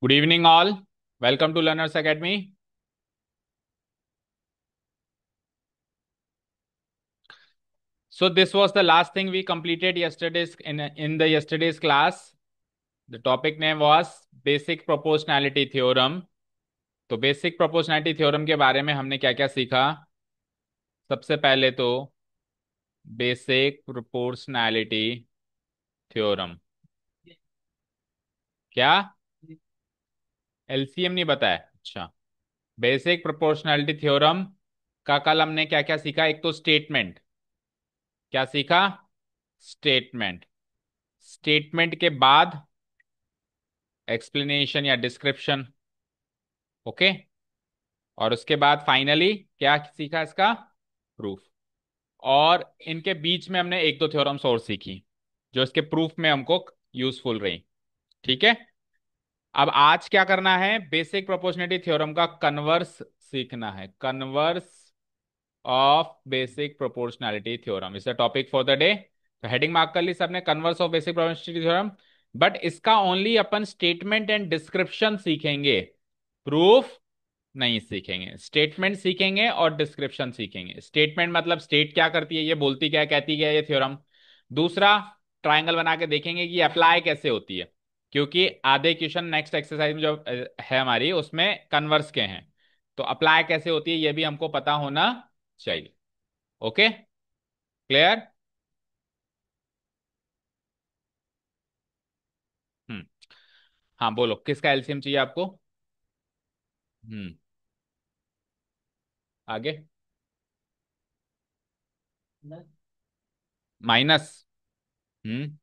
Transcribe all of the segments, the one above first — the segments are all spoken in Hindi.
Good evening, all. Welcome to Learners Academy. So this was the last thing we completed yesterday's in the yesterday's class. The topic name was Basic Proportionality Theorem. तो बेसिक प्रोपोर्शनैलिटी थ्योरम के बारे में हमने क्या क्या सीखा। सबसे पहले तो बेसिक प्रोपोर्शनैलिटी थ्योरम। क्या? एलसीएम नहीं बताया? अच्छा। बेसिक प्रोपोर्शनैलिटी थ्योरम का कल हमने क्या क्या सीखा। एक तो स्टेटमेंट। क्या सीखा? स्टेटमेंट। स्टेटमेंट के बाद एक्सप्लेनेशन या डिस्क्रिप्शन। ओके। और उसके बाद फाइनली क्या सीखा? इसका प्रूफ। और इनके बीच में हमने एक दो थ्योरम्स और सीखी जो इसके प्रूफ में हमको यूजफुल रही। ठीक है। अब आज क्या करना है? बेसिक प्रोपोर्शनैलिटी थ्योरम का कन्वर्स सीखना है। Converse of basic proportionality theorem is the topic for the day. तो हेडिंग मार्क कर ली सबने, converse of basic proportionality theorem. But इसका ओनली अपन स्टेटमेंट एंड डिस्क्रिप्शन सीखेंगे, प्रूफ नहीं सीखेंगे। स्टेटमेंट सीखेंगे और डिस्क्रिप्शन सीखेंगे। स्टेटमेंट मतलब स्टेट क्या करती है, ये बोलती क्या है, कहती क्या है ये थ्योरम। दूसरा, ट्रायंगल बना के देखेंगे कि अप्लाई कैसे होती है, क्योंकि आधे क्वेश्चन नेक्स्ट एक्सरसाइज में जो है हमारी उसमें कन्वर्स के हैं। तो अप्लाई कैसे होती है ये भी हमको पता होना चाहिए। Okay, clear? हम्म। हाँ बोलो, किसका एलसीएम चाहिए आपको? हम्म। आगे। माइनस। हम्म।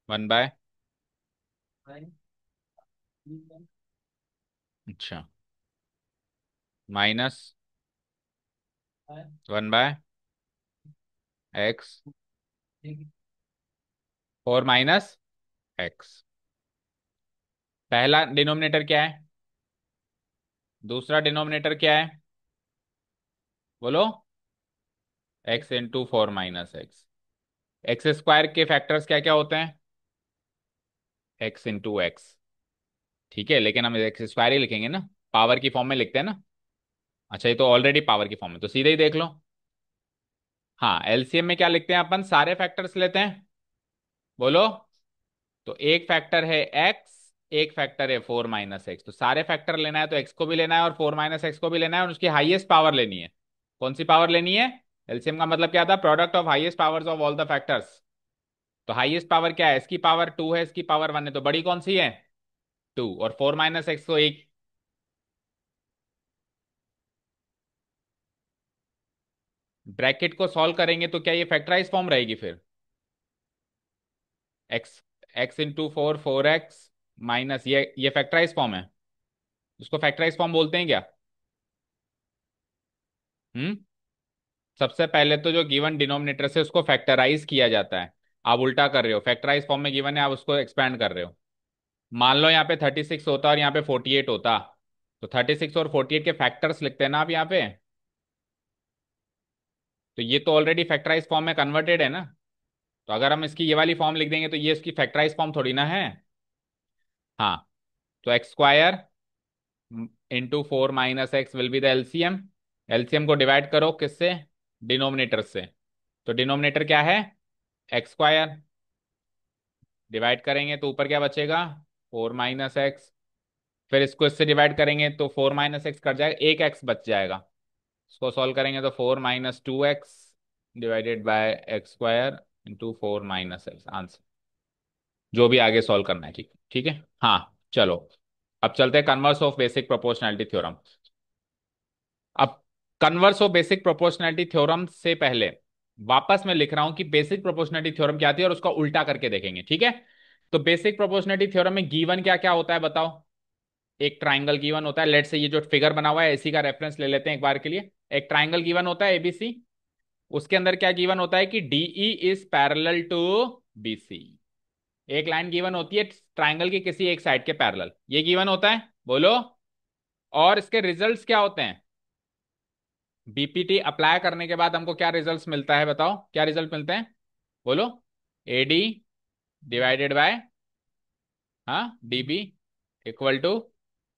1/। अच्छा। Minus 1/x। 4 - x। पहला डिनोमिनेटर क्या है? दूसरा डिनोमिनेटर क्या है? बोलो। x × 4 - x। एक्स स्क्वायर के फैक्टर्स क्या क्या होते हैं? x × x। ठीक है, लेकिन हम एक्स स्क्वायर ही लिखेंगे ना, पावर की फॉर्म में लिखते हैं ना। अच्छा, ये तो ऑलरेडी पावर की फॉर्म में, तो सीधे ही देख लो। हाँ, एलसीएम में क्या लिखते हैं अपन? सारे फैक्टर्स लेते हैं। बोलो। तो एक फैक्टर है x, एक फैक्टर है 4 - x। तो सारे फैक्टर लेना है तो x को भी लेना है और 4 - x को भी लेना है और उसकी हाईएस्ट पावर लेनी है। कौन सी पावर लेनी है? एलसीएम का मतलब क्या था? Product of highest powers of all the factors. तो हाईएस्ट पावर क्या है? इसकी पावर 2 है, इसकी पावर 1 है, तो बड़ी कौन सी है? 2। और 4 - x को एक। ब्रैकेट को सॉल्व करेंगे तो क्या ये फैक्टराइज फॉर्म रहेगी फिर? एक्स x × 4 4x माइनस ये फैक्टराइज फॉर्म है। उसको फैक्टराइज फॉर्म बोलते हैं क्या? हम्म। सबसे पहले तो जो गिवन डिनोमिनेटर से उसको फैक्टराइज किया जाता है। आप उल्टा कर रहे हो, फैक्टराइज फॉर्म में गिवन है, आप उसको एक्सपैंड कर रहे हो। मान लो यहाँ पे 36 होता और यहाँ पे 48 होता, तो 36 और 48 के फैक्टर्स लिखते हैं ना आप यहाँ पे। तो ये तो ऑलरेडी फैक्टराइज फॉर्म में कन्वर्टेड है ना। तो अगर हम इसकी ये वाली फॉर्म लिख देंगे तो ये इसकी फैक्टराइज फॉर्म थोड़ी ना है। हाँ। तो x² × 4 - x will be the LCM. LCM को डिवाइड करो किससे? डिनोमिनेटर से। तो डिनोमिनेटर क्या है? x²। डिवाइड करेंगे तो ऊपर क्या बचेगा? 4 - x। फिर इसको इससे डिवाइड करेंगे तो 4 - x कट जाएगा, एक x बच जाएगा। इसको सॉल्व करेंगे तो 4 - 2x divided by x² × 4 - x answer. जो भी आगे सॉल्व करना है, ठीक ठीक है। हाँ चलो, अब चलते हैं converse of basic proportionality theorem. अब converse of basic proportionality theorem से पहले वापस मैं लिख रहा हूं कि बेसिक प्रोपोर्शनैलिटी थ्योरम क्या थी और उसका उल्टा करके देखेंगे, ठीक है। तो बेसिक प्रोपोर्शनैलिटी थ्योरम में गिवन क्या क्या होता है बताओ। एक ट्राइंगल गिवन होता है, लेट से ये जो फिगर बना हुआ है इसी का रेफरेंस ले लेते हैं एक बार के लिए। एक ट्राइंगल गिवन होता है एबीसी। उसके अंदर क्या गिवन होता है कि DE is parallel to BC. एक लाइन गिवन होती है ट्राइंगल की किसी एक साइड के पैरेलल, ये गिवन होता है। बोलो। और इसके रिजल्ट्स क्या होते हैं? बीपीटी अप्लाई करने के बाद हमको क्या रिजल्ट्स मिलता है बताओ, क्या रिजल्ट मिलते हैं? बोलो। एडी डिवाइडेड बाय, हाँ, DB equal to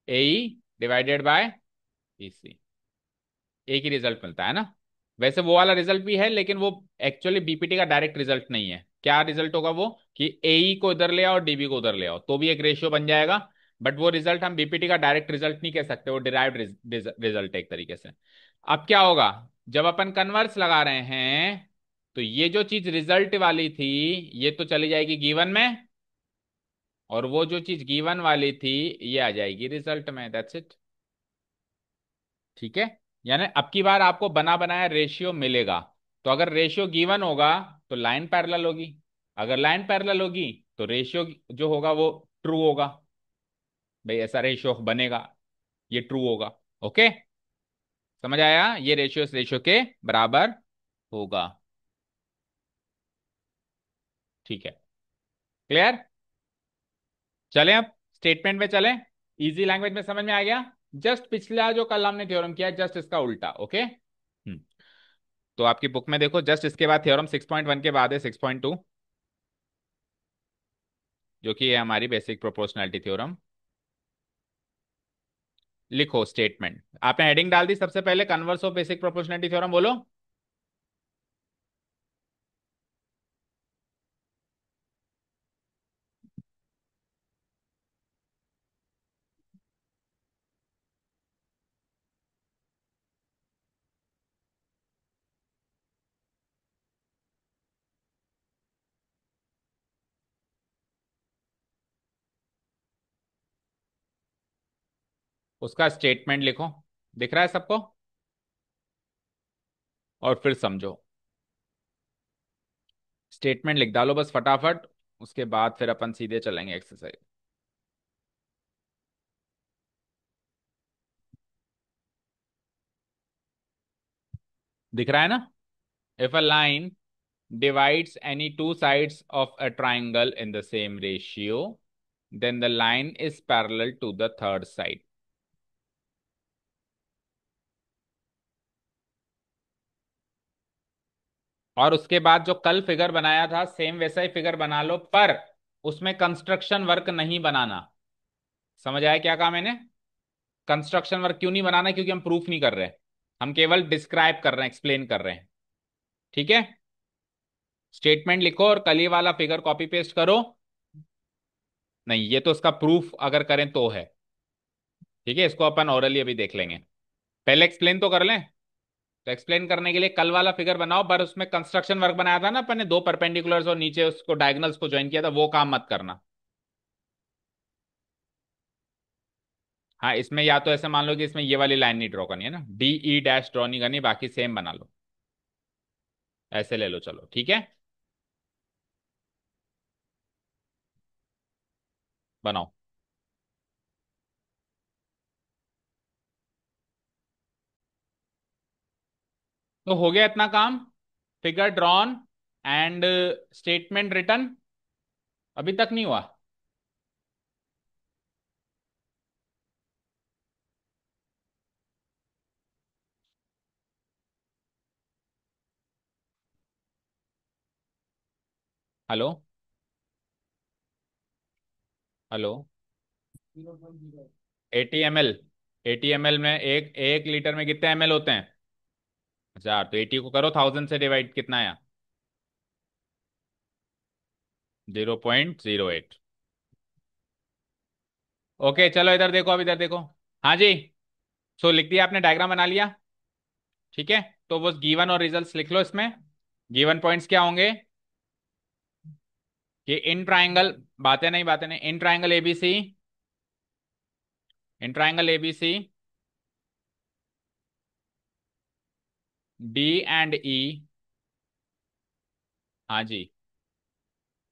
AE divided by BC। एक ही रिजल्ट मिलता है ना। वैसे वो वाला रिजल्ट भी है, लेकिन वो एक्चुअली BPT का डायरेक्ट रिजल्ट नहीं है। क्या रिजल्ट होगा वो, कि AE को इधर ले आओ, DB को उधर ले आओ, तो भी एक रेशियो बन जाएगा। बट वो रिजल्ट हम BPT का डायरेक्ट रिजल्ट नहीं कह सकते, वो डिराइव्ड रिजल्ट एक तरीके से। अब क्या होगा, जब अपन कन्वर्स लगा रहे हैं, तो ये जो चीज रिजल्ट वाली थी, ये तो चली जाएगी गिवन में, और वो जो चीज गिवन वाली थी, ये आ जाएगी रिजल्ट में। That's it. ठीक है। यानी अब की बार आपको बना बनाया रेशियो मिलेगा। तो अगर रेशियो गिवन होगा तो लाइन पैरेलल होगी, अगर लाइन पैरेलल होगी तो रेशियो जो होगा वो ट्रू होगा। भाई ऐसा रेशियो बनेगा, ये ट्रू होगा। ओके, समझ आया, ये रेशियो इस रेशियो के बराबर होगा। ठीक है, क्लियर। चलें अब स्टेटमेंट में चलें। इजी लैंग्वेज में समझ में आ गया। जस्ट पिछला जो कल हमने थ्योरम किया, जस्ट इसका उल्टा। ओके। तो आपकी बुक में देखो, जस्ट इसके बाद थ्योरम 6.1 के बाद है 6.2, जो कि है हमारी बेसिक प्रोपोर्शनैलिटी थ्योरम। लिखो स्टेटमेंट। आपने हेडिंग डाल दी सबसे पहले, converse of basic proportionality theorem, बोलो। उसका स्टेटमेंट लिखो, दिख रहा है सबको, और फिर समझो। स्टेटमेंट लिख डालो बस फटाफट, उसके बाद फिर अपन सीधे चलेंगे एक्सरसाइज। दिख रहा है ना। If a line divides any two sides of a triangle in the same ratio, then the line is parallel to the third side. और उसके बाद जो कल फिगर बनाया था, सेम वैसा ही फिगर बना लो, पर उसमें कंस्ट्रक्शन वर्क नहीं बनाना। समझ आया क्या कहा मैंने। कंस्ट्रक्शन वर्क क्यों नहीं बनाना, क्योंकि हम प्रूफ नहीं कर रहे, हम केवल डिस्क्राइब कर रहे हैं, एक्सप्लेन कर रहे हैं। ठीक है। स्टेटमेंट लिखो और कल ये वाला फिगर कॉपी पेस्ट करो। नहीं, ये तो उसका प्रूफ अगर करें तो है। ठीक है, इसको अपन ओरली अभी देख लेंगे, पहले एक्सप्लेन तो कर लें। तो एक्सप्लेन करने के लिए कल वाला फिगर बनाओ, पर उसमें कंस्ट्रक्शन वर्क बनाया था ना अपन ने, दो परपेंडिकुलर्स और नीचे उसको डायगोनल्स को ज्वाइन किया था, वो काम मत करना। हाँ, इसमें या तो ऐसे मान लो कि इसमें ये वाली लाइन नहीं ड्रॉ करनी है ना, DE डैश ड्रॉ नहीं करनी, बाकी सेम बना लो। ऐसे ले लो, चलो ठीक है, बनाओ। तो हो गया इतना काम, figure drawn and statement written. अभी तक नहीं हुआ। Hello, hello. 80 ml, 80 ml में एक एक लीटर में कितने ml होते हैं, 1000। तो 80 को करो 1000 से डिवाइड, कितना आया, 0.08। ओके चलो इधर देखो, अब इधर देखो। हाँ जी। सो लिख दिया आपने, डायग्राम बना लिया। ठीक है, तो वो गिवन और रिजल्ट्स लिख लो इसमें। गिवन पॉइंट्स क्या होंगे, कि इन ट्राइंगल, बातें नहीं, in triangle ABC, in triangle ABC D and E, हाँ जी,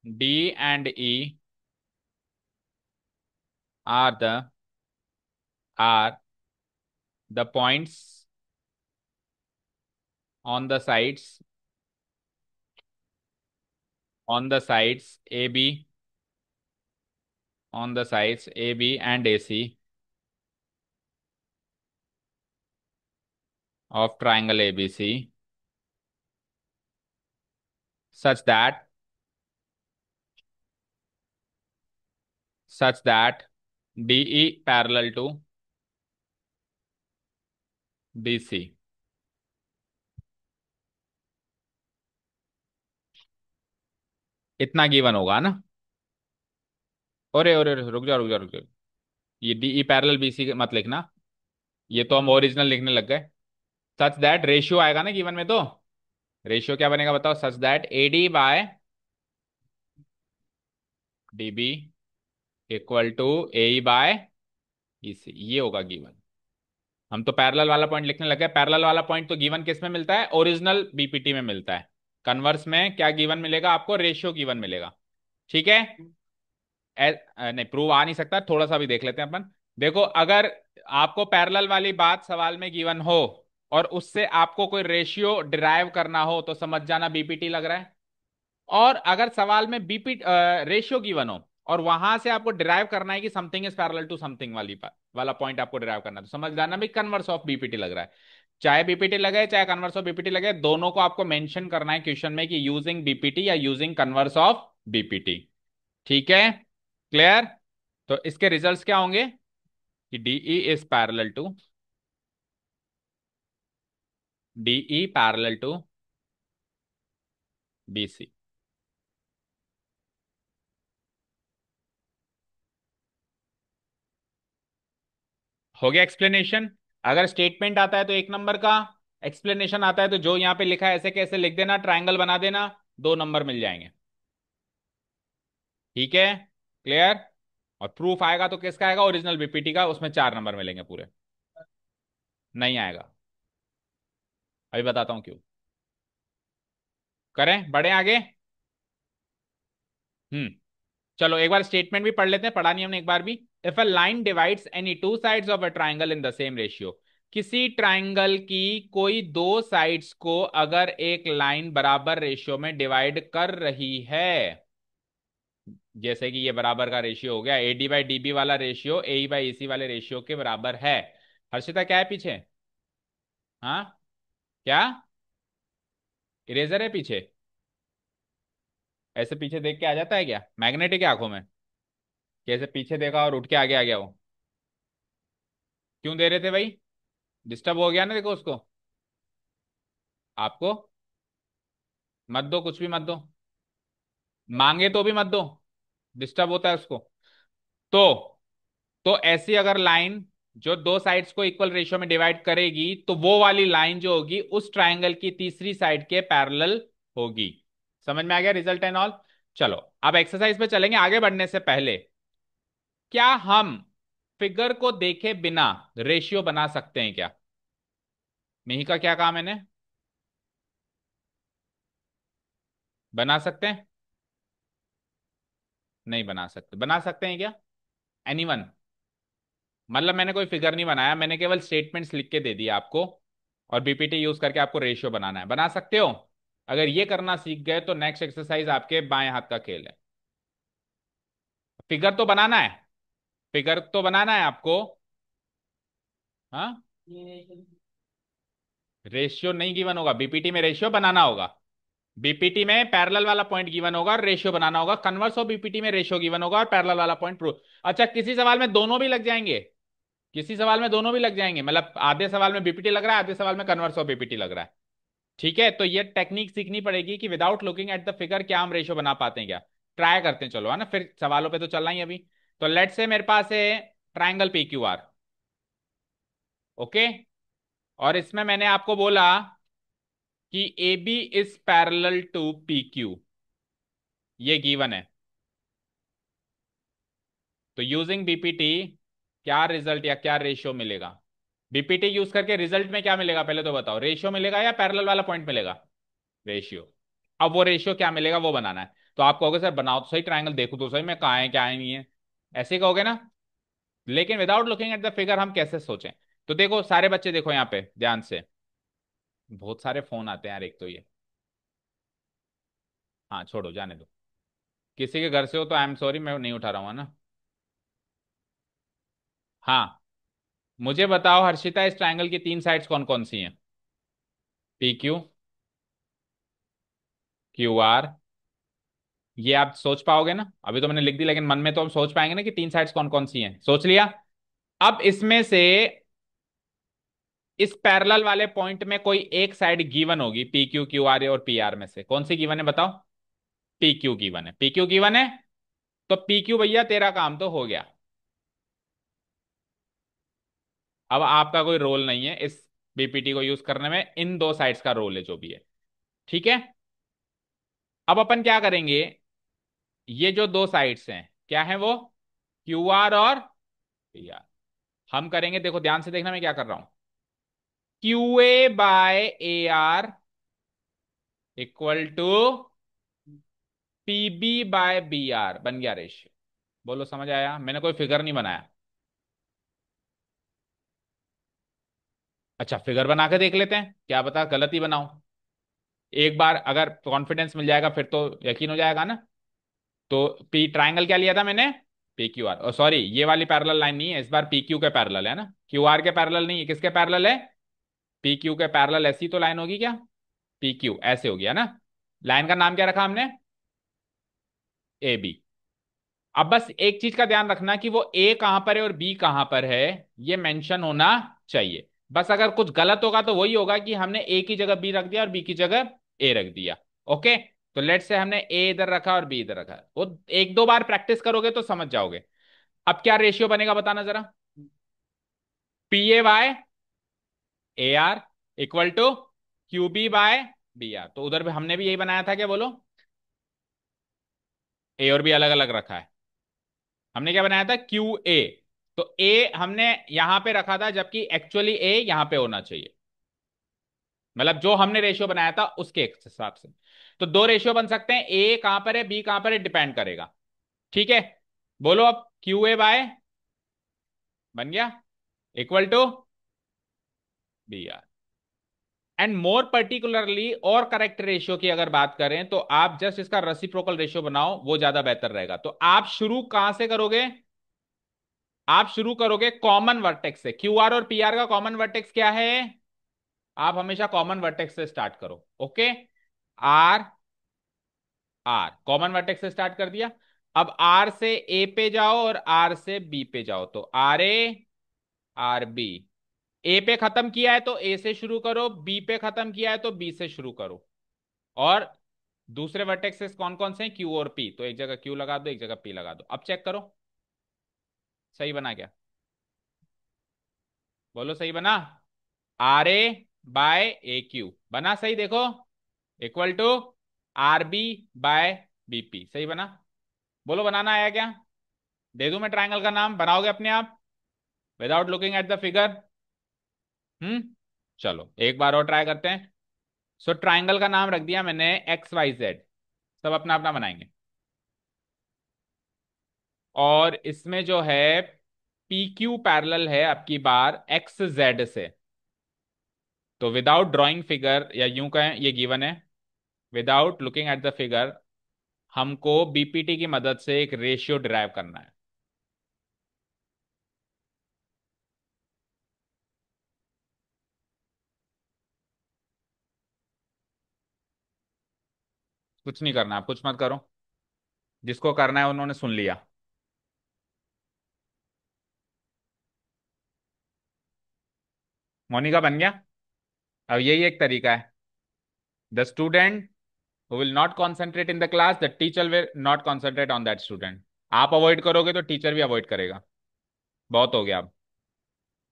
D and E are the, are the points on the sides, on the sides A B, on the sides AB and AC of triangle ABC, such that, such that DE parallel to BC. इतना गिवन होगा ना। अरे अरे अरे, रुक जा रुक जा रुक जा। ये डीई पैरेलल बीसी मत लिखना। ये तो हम ओरिजिनल लिखने लग गए। सच दैट रेशियो आएगा ना गिवन में तो। रेशियो क्या बनेगा बताओ। Such that AD by DB equal to A by EC, ये होगा गिवन। हम तो पैरेलल वाला पॉइंट लिखने लगे। पैरेलल वाला पॉइंट तो गिवन किस में मिलता है, ओरिजिनल बीपीटी में मिलता है। कन्वर्स में क्या गिवन मिलेगा आपको, रेशियो गिवन मिलेगा। ठीक है। नहीं, प्रूव आ नहीं सकता, थोड़ा सा भी देख लेते हैं अपन। देखो, अगर आपको पैरेलल वाली बात सवाल में गिवन हो और उससे आपको कोई रेशियो डिराइव करना हो तो समझ जाना बीपीटी लग रहा है। और अगर सवाल में बीपी रेशियो गिवन हो और वहां से आपको डिराइव करना है कि something is parallel to something वाला पॉइंट आपको डिराइव करना है, तो समझ जाना भी कन्वर्स ऑफ बीपीटी लग रहा है। चाहे बीपीटी लगे चाहे कन्वर्स ऑफ बीपीटी लगे, दोनों को आपको मेंशन करना है क्वेश्चन में कि यूजिंग बीपीटी या यूजिंग कन्वर्स ऑफ बीपीटी। ठीक है, क्लियर। तो इसके रिजल्ट्स क्या होंगे कि DE is parallel to DE parallel to BC. हो गया एक्सप्लेनेशन। अगर स्टेटमेंट आता है तो एक नंबर का, एक्सप्लेनेशन आता है तो जो यहां पे लिखा है ऐसे कैसे लिख देना, ट्रायंगल बना देना, 2 नंबर मिल जाएंगे। ठीक है, क्लियर। और प्रूफ आएगा तो किसका आएगा, ओरिजिनल बीपीटी का, उसमें 4 नंबर मिलेंगे पूरे। नहीं आएगा। अभी बताता हूं क्यों। करें बढ़े आगे। हम्म। चलो एक बार स्टेटमेंट भी पढ़ लेते हैं, पढ़ा नहीं हमने एक बार भी। If a line divides any two sides of a triangle in the same ratio, किसी ट्राइंगल की कोई दो साइड्स को अगर एक लाइन बराबर रेशियो में डिवाइड कर रही है, जैसे कि ये बराबर का रेशियो हो गया, एडी बाई डीबी वाला रेशियो ए बाई ईसी वाले रेशियो के बराबर है। हर्षिता क्या है पीछे। हाँ, क्या इरेजर है पीछे। ऐसे पीछे देख के आ जाता है क्या, मैग्नेटिक है आंखों में। कैसे पीछे देखा और उठ के आगे आ गया वो। क्यों दे रहे थे भाई, डिस्टर्ब हो गया ना, देखो उसको। आपको मत दो, कुछ भी मत दो, मांगे तो भी मत दो, डिस्टर्ब होता है उसको। तो ऐसी अगर लाइन जो दो साइड्स को इक्वल रेशियो में डिवाइड करेगी तो वो वाली लाइन जो होगी उस ट्रायंगल की तीसरी साइड के पैरेलल होगी। समझ में आ गया रिजल्ट एंड ऑल। चलो अब एक्सरसाइज पे चलेंगे। आगे बढ़ने से पहले, क्या हम फिगर को देखे बिना रेशियो बना सकते हैं क्या। मिही का क्या काम है मैंने। बना सकते हैं। नहीं बना सकते, बना सकते हैं क्या एनीवन। मतलब मैंने कोई फिगर नहीं बनाया, मैंने केवल स्टेटमेंट्स लिख के दे दिया आपको, और बीपीटी यूज करके आपको रेशियो बनाना है। बना सकते हो। अगर ये करना सीख गए तो नेक्स्ट एक्सरसाइज आपके बाएं हाथ का खेल है। फिगर तो बनाना है, फिगर तो बनाना है आपको। हाँ, रेशियो नहीं गिवन होगा, बीपीटी में रेशियो बनाना होगा। बीपीटी में पैरेलल वाला पॉइंट गिवन होगा और रेशियो बनाना होगा। कन्वर्स ऑफ बीपीटी में रेशियो गिवन होगा और पैरेलल वाला पॉइंट प्रूव। अच्छा, किसी सवाल में दोनों भी लग जाएंगे। किसी सवाल में दोनों भी लग जाएंगे, मतलब आधे सवाल में बीपीटी लग रहा है, आधे सवाल में कन्वर्स ऑफ बीपीटी लग रहा है। ठीक है, तो ये टेक्निक सीखनी पड़ेगी कि without looking at the figure क्या हम रेशियो बना पाते हैं क्या। ट्राई करते हैं, चलो है ना, फिर सवालों पे तो चलना ही अभी। तो लेट से मेरे पास है triangle P Q R. Okay. और इसमें मैंने आपको बोला कि A B is parallel to P Q, ये गिवन है। तो यूजिंग बीपीटी क्या रिजल्ट या क्या रेशियो मिलेगा। बीपीटी यूज करके रिजल्ट में क्या मिलेगा पहले तो बताओ, रेशियो मिलेगा या पैरेलल वाला पॉइंट मिलेगा। रेशियो। अब वो रेशियो क्या मिलेगा वो बनाना है। तो आप कहोगे सर बनाओ तो सही ट्रायंगल, देखो तो सही मैं कहाँ है क्या है नहीं है, ऐसे ही कहोगे ना। लेकिन without looking at the figure हम कैसे सोचें। तो देखो सारे बच्चे देखो यहाँ पे ध्यान से। बहुत सारे फोन आते हैं यार, एक तो ये। हाँ छोड़ो जाने दो। किसी के घर से हो तो आई एम सॉरी, मैं नहीं उठा रहा हूँ, है ना। हाँ, मुझे बताओ हर्षिता, इस ट्रायंगल की 3 साइड्स कौन कौन सी हैं। पी क्यू, क्यू आर, ये आप सोच पाओगे ना? अभी तो मैंने लिख दी, लेकिन मन में तो हम सोच पाएंगे ना कि तीन साइड्स कौन कौन सी हैं। सोच लिया? अब इसमें से इस पैरेलल वाले पॉइंट में कोई एक साइड गिवन होगी, पी क्यू क्यू आर और पी आर में से कौन सी गिवन है बताओ? पी क्यू गिवन है, पी क्यू गिवन है। तो पी क्यू भैया तेरा काम तो हो गया। अब आपका कोई रोल नहीं है इस बीपीटी को यूज करने में, इन दो साइड्स का रोल है जो भी है। ठीक है। अब अपन क्या करेंगे, ये जो दो साइड्स हैं क्या है वो? क्यू आर और पी आर। हम करेंगे, देखो ध्यान से देखना मैं क्या कर रहा हूं। Q A by A R equal to PB by B R, बन गया रेशियो। बोलो समझ आया? मैंने कोई फिगर नहीं बनाया। अच्छा फिगर बना के देख लेते हैं, क्या पता गलत ही बनाओ। एक बार अगर कॉन्फिडेंस मिल जाएगा फिर तो यकीन हो जाएगा ना। तो पी ट्राइंगल क्या लिया था मैंने? पी क्यू आर, सॉरी ये वाली पैरेलल लाइन नहीं है इस बार, पी क्यू के पैरेलल है ना, क्यू आर के पैरेलल नहीं है, किसके पैरेलल है? पी क्यू के पैरेलल। ऐसी तो लाइन होगी क्या? पी क्यू ऐसे हो गया ना। लाइन का नाम क्या रखा हमने? A B. अब बस एक चीज का ध्यान रखना कि वो ए कहां पर है और बी कहां पर है, ये मेंशन होना चाहिए। बस अगर कुछ गलत होगा तो वही होगा कि हमने ए की जगह बी रख दिया और बी की जगह ए रख दिया। ओके। तो लेट्स से हमने ए इधर रखा और बी इधर रखा, वो एक दो बार प्रैक्टिस करोगे तो समझ जाओगे। अब क्या रेशियो बनेगा बताना जरा? P A by A R equal to Q B by B R. तो उधर भी हमने भी यही बनाया था क्या बोलो? ए और बी अलग अलग रखा है। हमने क्या बनाया था? Q A. तो ए हमने यहां पे रखा था जबकि एक्चुअली ए यहां पे होना चाहिए। मतलब जो हमने रेशियो बनाया था उसके हिसाब से। तो दो रेशियो बन सकते हैं, ए कहां पर है बी कहां पर है डिपेंड करेगा। ठीक है। बोलो अब क्यू ए बाय बन गया equal to B R. And more particularly और करेक्ट रेशियो की अगर बात करें तो आप जस्ट इसका रेसिप्रोकल रेशियो बनाओ, वो ज्यादा बेहतर रहेगा। तो आप शुरू कहां से करोगे? आप शुरू करोगे कॉमन वर्टेक्स से। क्यू आर और पी आर का कॉमन वर्टेक्स क्या है? आप हमेशा कॉमन वर्टेक्स से स्टार्ट करो। Okay. R, R common vertex से स्टार्ट कर दिया। अब आर से ए पे जाओ और आर से बी पे जाओ, तो आर ए आर बी। ए पे खत्म किया है तो ए से शुरू करो, बी पे खत्म किया है तो बी से शुरू करो। और दूसरे वर्टेक्सेस कौन कौन से हैं? क्यू और पी। तो एक जगह क्यू लगा दो, एक जगह पी लगा दो। अब चेक करो सही बना क्या? बोलो सही बना? R A by A Q बना सही, देखो equal to R B by B P, सही बना? बोलो बनाना आया क्या? दे दूं मैं ट्राइंगल का नाम, बनाओगे अपने आप without looking at the figure? हम्म। चलो एक बार और ट्राई करते हैं। सो ट्राइंगल का नाम रख दिया मैंने एक्स वाई जेड, सब अपना अपना बनाएंगे। और इसमें जो है पी क्यू पैरेलल है आपकी बार एक्स जेड से। तो विदाउट ड्राइंग फिगर, या यूं कहें ये गिवन है, without looking at the figure हमको बीपीटी की मदद से एक रेशियो डिराइव करना है। कुछ नहीं करना, आप कुछ मत करो, जिसको करना है उन्होंने सुन लिया। मोनिका बन गया। अब यही एक तरीका है। The student who will not concentrate in the class, the teacher will not concentrate on that student। आप अवॉइड करोगे तो टीचर भी अवॉइड करेगा। बहुत हो गया अब।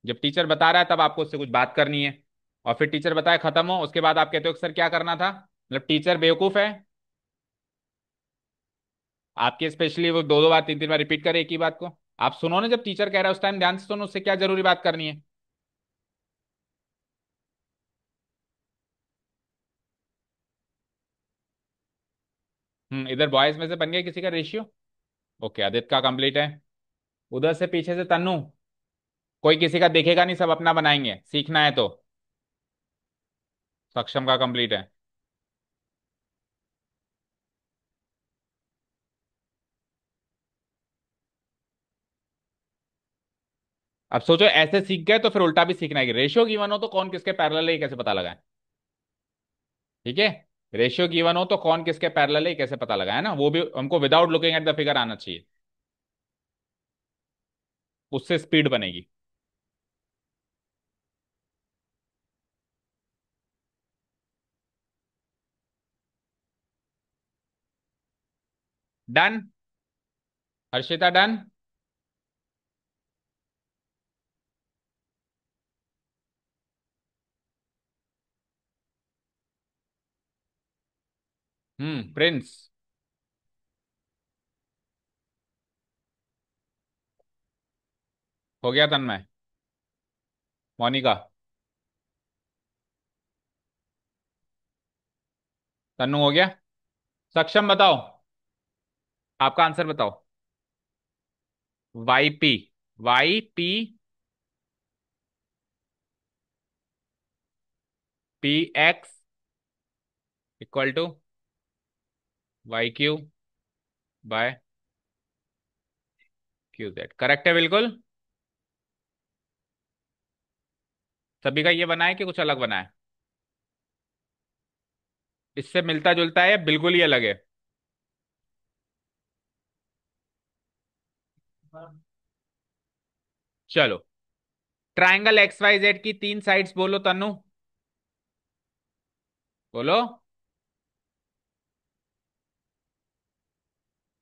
जब टीचर बता रहा है तब आपको उससे कुछ बात करनी है, और फिर टीचर बताए खत्म हो, उसके बाद आप कहते हो कि सर क्या करना था। मतलब टीचर बेवकूफ है आपके, स्पेशली वो दो दो बार तीन तीन बार रिपीट करे एक ही बात को। आप सुनो ना, जब टीचर कह रहा है उस टाइम ध्यान से सुनो, उससे क्या जरूरी बात करनी है। इधर बॉयज में से बन गया किसी का रेशियो? ओके आदित्य का कंप्लीट है। उधर से पीछे से तन्नू, कोई किसी का देखेगा नहीं, सब अपना बनाएंगे, सीखना है तो। सक्षम का कंप्लीट है। अब सोचो ऐसे सीख गए तो फिर उल्टा भी सीखना है कि रेशियो गिवन हो तो कौन किसके पैरेलल है ये कैसे पता लगाए। ठीक है। रेशियो गिवन हो तो कौन किसके पैरेलल है ये कैसे पता लगा, है ना, वो भी हमको without looking at the figure आना चाहिए। उससे स्पीड बनेगी। डन। हर्षिता डन। प्रिंस। हो गया तन्मय। मोनिका। तन्नू हो गया। सक्षम बताओ। आपका आंसर बताओ। Y P. Y P. P X equal to Y Q by Q Z, correct है बिल्कुल। सभी का ये बना है कि कुछ अलग बना है? इससे मिलता जुलता है या बिल्कुल ही अलग है? चलो। ट्रायंगल एक्स वाई जेड की तीन साइड्स बोलो तन्नू। बोलो।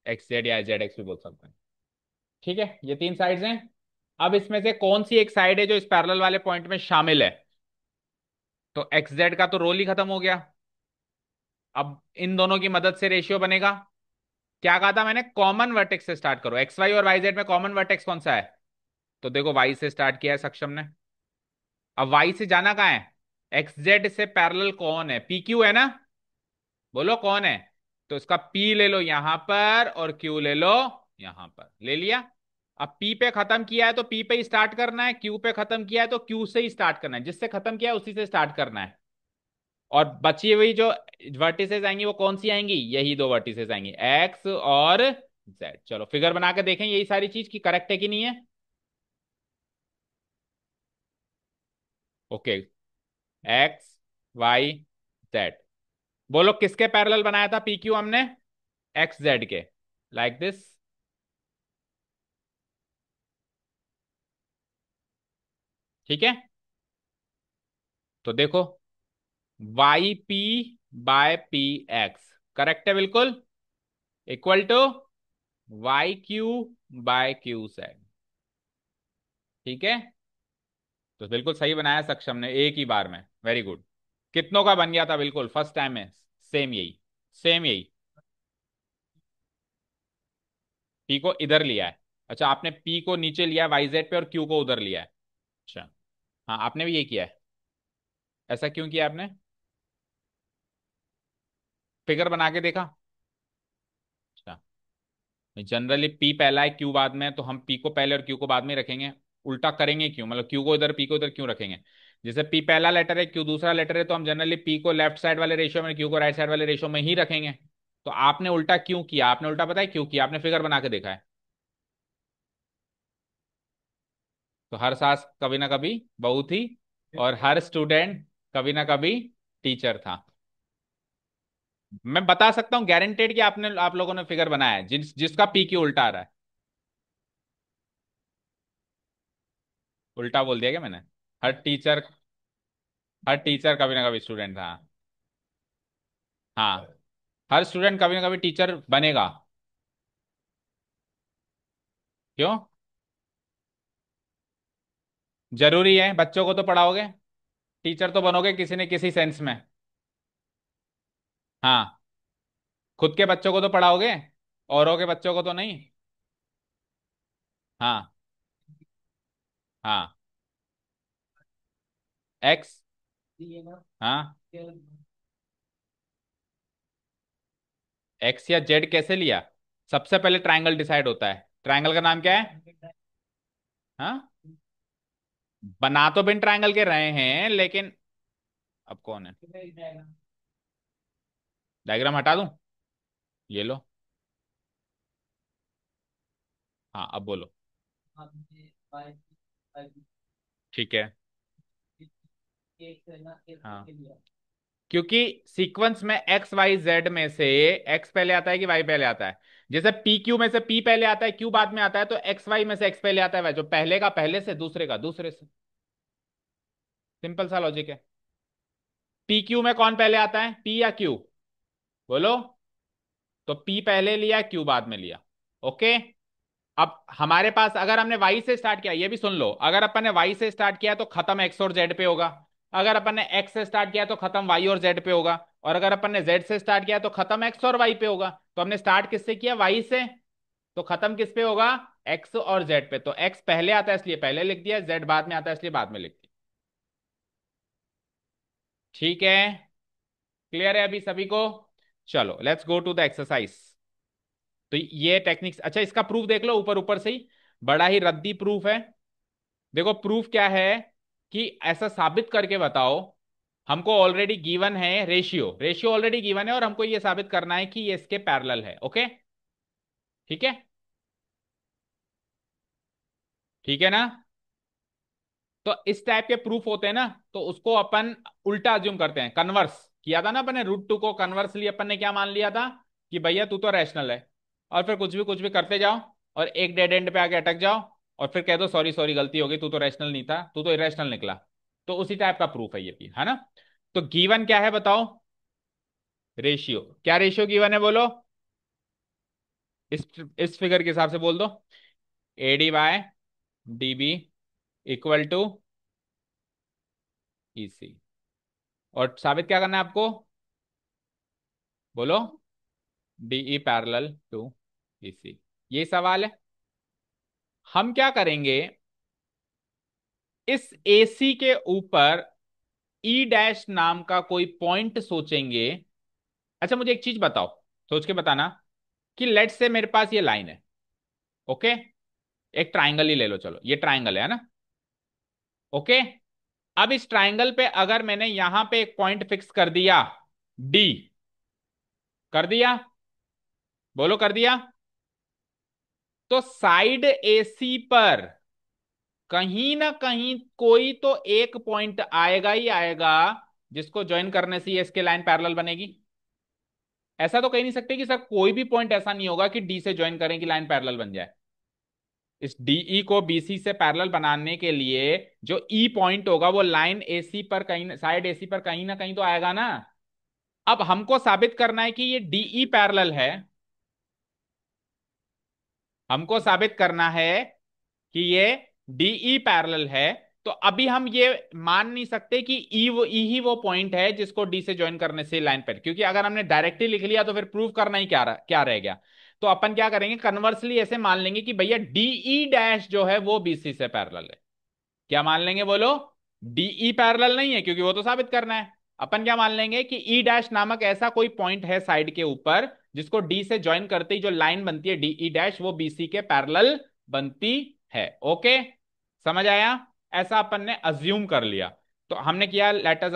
एक्स जेड या जेड एक्स भी बोल सकते हैं। ठीक है, ये तीन साइड्स हैं। अब इसमें से कौन सी एक साइड है जो इस पैरेलल वाले पॉइंट में शामिल है? तो एक्स जेड का तो रोल ही खत्म हो गया। अब इन दोनों की मदद से रेशियो बनेगा। क्या कहा था मैंने? कॉमन वर्टेक्स से स्टार्ट करो। एक्स वाई और वाई जेड में कॉमन वर्टेक्स कौन सा है? तो देखो, वाई से स्टार्ट किया है सक्षम ने। अब वाई से जाना कहाँ है? एक्स जेड से पैरेलल कौन है? पी क्यू है ना? बोलो कौन है? तो इसका पी ले लो यहां पर और क्यू ले लो यहां पर। ले लिया। अब पी पे खत्म किया है तो पी पे ही स्टार्ट करना है, क्यू पे खत्म किया है तो क्यू से ही स्टार्ट करना है, जिससे खत्म किया है उसी से स्टार्ट करना है। और बची हुई जो वर्टिसेस आएंगी वो कौन सी आएंगी? यही दो वर्टिसेस आएंगी, एक्स और जेड। चलो फिगर बना के देखें यही सारी चीज की करेक्ट है कि नहीं है। ओके। X Y Z. बोलो किसके पैरेलल बनाया था पी क्यू हमने? एक्स जेड के। Like this. ठीक है। तो देखो, Y P by P X correct है बिल्कुल। Equal to Y Q by Q Z. ठीक है। तो बिल्कुल सही बनाया सक्षम ने एक ही बार में, वेरी गुड। कितनों का बन गया था बिल्कुल फर्स्ट टाइम में? सेम यही। सेम यही। पी को इधर लिया है। अच्छा, आपने पी को नीचे लिया है वाई जेड पे और क्यू को उधर लिया है। अच्छा। हाँ, आपने भी ये किया है। ऐसा क्यों किया आपने? फिगर बना के देखा? अच्छा। जनरली पी पहला है क्यू बाद में है, तो हम पी को पहले और क्यू को बाद में ही रखेंगे। उल्टा करेंगे क्यों? मतलब क्यू को इधर पी को इधर क्यों रखेंगे? जैसे पी पहला लेटर है क्यू दूसरा लेटर है, तो हम जनरली पी को लेफ्ट साइड वाले रेशियो में, क्यू को राइट साइड वाले रेशियो में ही रखेंगे। तो आपने उल्टा क्यों किया? आपने उल्टा पता है क्यों किया? आपने फिगर बना के देखा है। तो हर सास कभी ना कभी बहू थी, और हर स्टूडेंट कभी ना कभी टीचर था। मैं बता सकता हूँ गारंटेड कि आपने आप लोगों ने फिगर बनाया है जिसका पी क्यू उल्टा आ रहा है। उल्टा बोल दिया क्या मैंने? हर टीचर। हर टीचर कभी ना कभी स्टूडेंट था। हाँ। हर स्टूडेंट कभी ना कभी टीचर बनेगा। क्यों? जरूरी है, बच्चों को तो पढ़ाओगे। टीचर तो बनोगे किसी न किसी सेंस में। हाँ। खुद के बच्चों को तो पढ़ाओगे, औरों के बच्चों को तो नहीं। हाँ। हाँ। एक्स। हाँ। एक्स या जेड कैसे लिया? सबसे पहले ट्रायंगल डिसाइड होता है। ट्रायंगल का नाम क्या है? हाँ। बना तो बिन ट्रायंगल के रहे हैं लेकिन। अब कौन है? डायग्राम हटा दूं? ये लो। हाँ, अब बोलो। ठीक है। हाँ। क्योंकि सीक्वेंस में एक्स वाई जेड में से एक्स पहले आता है कि वाई पहले आता है? जैसे पी क्यू में से पी पहले आता है, क्यू बाद में आता है, तो एक्स वाई में से एक्स पहले आता है, जो पहले का पहले से, दूसरे का दूसरे से। सिंपल सा लॉजिक है। पी क्यू में कौन पहले आता है, पी या क्यू? बोलो। तो पी पहले लिया, क्यू बाद में लिया। ओके। अब हमारे पास अगर हमने वाई से स्टार्ट किया, ये भी सुन लो, अगर अपन ने वाई से स्टार्ट किया तो खत्म एक्स और जेड पे होगा। अगर अपन ने एक्स से स्टार्ट किया तो खत्म वाई और जेड पे होगा। और अगर अपन ने जेड से स्टार्ट किया तो खत्म एक्स और वाई पे होगा। तो हमने स्टार्ट किससे किया, वाई से। तो खत्म किस पे होगा, एक्स और जेड पे। तो एक्स पहले आता है इसलिए पहले लिख दिया, जेड बाद में आता है इसलिए बाद में लिख दिया। ठीक है। क्लियर है अभी सभी को? चलो let's go to the exercise. तो ये टेक्निक्स, अच्छा इसका प्रूफ देख लो ऊपर ऊपर से ही, बड़ा ही रद्दी प्रूफ है। देखो प्रूफ क्या है, कि ऐसा साबित करके बताओ। हमको ऑलरेडी गिवन है रेशियो, रेशियो ऑलरेडी गिवन है, और हमको ये साबित करना है कि ये इसके पैरेलल है। ओके। ठीक है। ठीक है ना? तो इस टाइप के प्रूफ होते हैं ना, तो उसको अपन उल्टा अज्यूम करते हैं, कन्वर्स किया था ना अपन ने, रूट टू को कन्वर्सली अपन ने क्या मान लिया था, कि भैया तू तो रैशनल है। और फिर कुछ भी करते जाओ, और एक डेड एंड पे आके अटक जाओ, और फिर कह दो सॉरी सॉरी गलती हो गई, तू तो रैशनल नहीं था, तू तो इरेशनल निकला। तो उसी टाइप का प्रूफ है ये भी, है ना? तो गिवन क्या है बताओ, रेशियो। क्या रेशियो गिवन है बोलो, इस फिगर के हिसाब से बोल दो। AD by DB equal to EC. और साबित क्या करना है आपको, बोलो। डीई पैरेलल टू ईसी, ये सवाल है। हम क्या करेंगे, इस एसी के ऊपर ई डैश नाम का कोई पॉइंट सोचेंगे। अच्छा मुझे एक चीज बताओ, सोच के बताना, कि लेट से मेरे पास ये लाइन है। ओके। एक ट्राइंगल ही ले लो, चलो ये ट्राइंगल है ना? ओके। अब इस ट्राइंगल पे अगर मैंने यहां पे एक पॉइंट फिक्स कर दिया, डी, कर दिया, बोलो कर दिया, तो साइड एसी पर कहीं ना कहीं कोई तो एक पॉइंट आएगा ही आएगा, जिसको ज्वाइन करने से ये इसके लाइन पैरेलल बनेगी। ऐसा तो कह नहीं सकते कि सर कोई भी पॉइंट ऐसा नहीं होगा कि डी से ज्वाइन करें कि लाइन पैरेलल बन जाए। इस डीई को बीसी से पैरेलल बनाने के लिए जो ई पॉइंट होगा वो लाइन एसी पर कहीं, साइड एसी पर कहीं ना कहीं तो आएगा ना। अब हमको साबित करना है कि ये डीई पैरेलल है। हमको साबित करना है कि ये डीई पैरेलल है। तो अभी हम ये मान नहीं सकते कि ई ही वो पॉइंट है जिसको डी से ज्वाइन करने से लाइन पर, क्योंकि अगर हमने डायरेक्टली लिख लिया तो फिर प्रूव करना ही क्या रह गया। तो अपन क्या करेंगे, कन्वर्सली ऐसे मान लेंगे कि भैया डीई डैश जो है वो बीसी से पैरेलल है। क्या मान लेंगे बोलो, डीई पैरेलल नहीं है, क्योंकि वो तो साबित करना है। अपन क्या मान लेंगे कि ई डैश नामक ऐसा कोई पॉइंट है साइड के ऊपर, जिसको डी से ज्वाइन करते ही जो लाइन बनती है डीई डैश, वो बीसी के पैरेलल बनती है। ओके। समझ आया? ऐसा अपन ने अज्यूम कर लिया। तो हमने किया, let us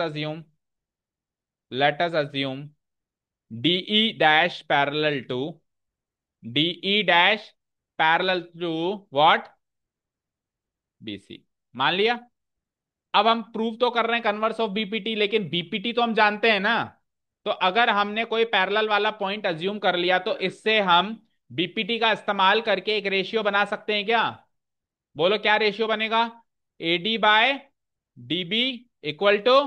assume DE dash parallel to, DE dash parallel to what, BC. मान लिया। अब हम प्रूव तो कर रहे हैं कन्वर्स ऑफ बीपीटी, लेकिन बीपीटी तो हम जानते हैं ना। तो अगर हमने कोई पैरेलल वाला पॉइंट अज्यूम कर लिया, तो इससे हम बीपीटी का इस्तेमाल करके एक रेशियो बना सकते हैं क्या? बोलो क्या रेशियो बनेगा, AD by DB equal to